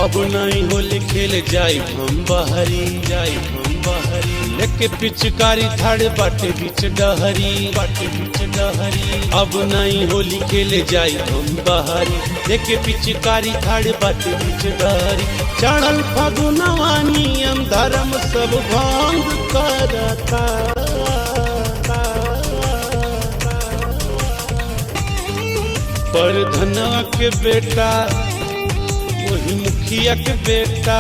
अब नहीं होली खेल जाई हम बहरी लेके पिचकारी थाड़े बाटे बीच डहरी अब नहीं होली खेल जाई हम बहरी लेके पिचकारी थाड़े बाटे बीच डहरी चढ़ल फगुनवा नियम धर्म सब भंग करता पर धनवा के बेटा वही मुखिया के बेटा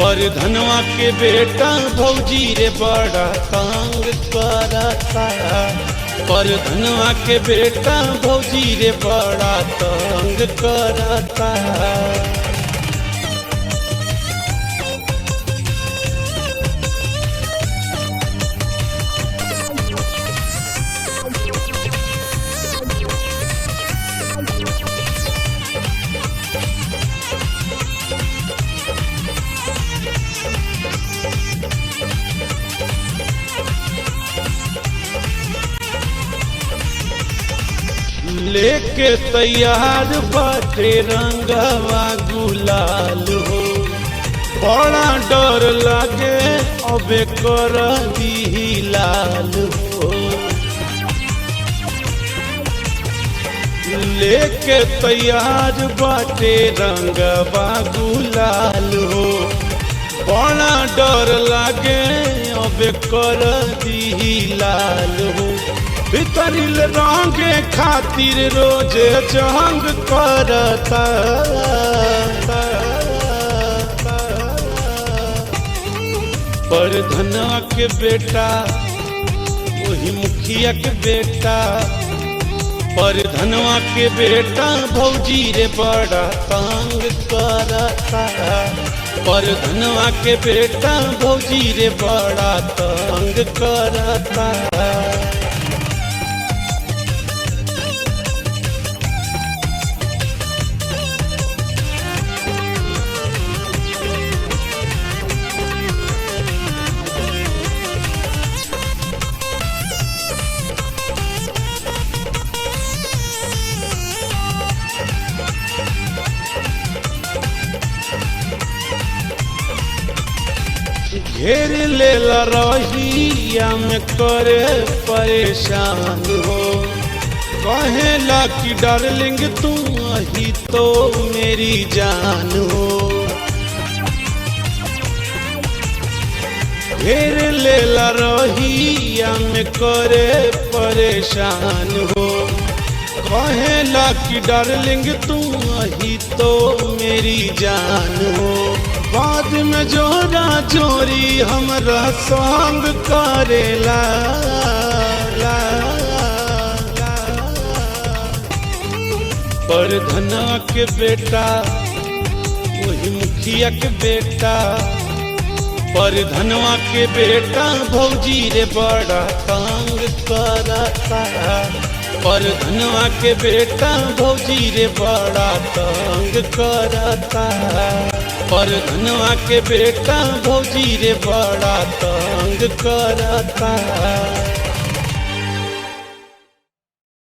पर धनवा के बेटा भौजी रे बड़ा तंग करता पर धनवा के बेटा भौजी रे बड़ा तंग करता लेके तैयार बाटे रंगवा गुलाल हो बड़ा डर लागे अबे कर दी लाल हो लेके तैयार बाटे रंगवा गुलाल हो बड़ा डर लागे अबे कर दी लाल हो भीतरिल रंगे खातिर रोज जंग करता पर धनवा के बेटा वही मुखिया के बेटा पर धनवा के बेटा भौजी रे बड़ा तंग करता पर धनवा के बेटा भौजी रे बड़ा तंग करता घेर लेला रहिया में करे परेशान हो कहेला कि डार्लिंग तू ही तो मेरी जान हो घेर लेला रहिया में करे परेशान हो कहेला कि डार्लिंग तू ही तो मेरी जान हो बाद में जोरा चोरी हमरा संग करेला पर धनवा के बेटा वही मुखिया के बेटा पर धनवा के बेटा भौजी रे बड़ा तंग करता पर धनवा के बेटा भौजी रे बड़ा तंग करता पर धनवा के बेटा भौजी रे बड़ा तंग करता।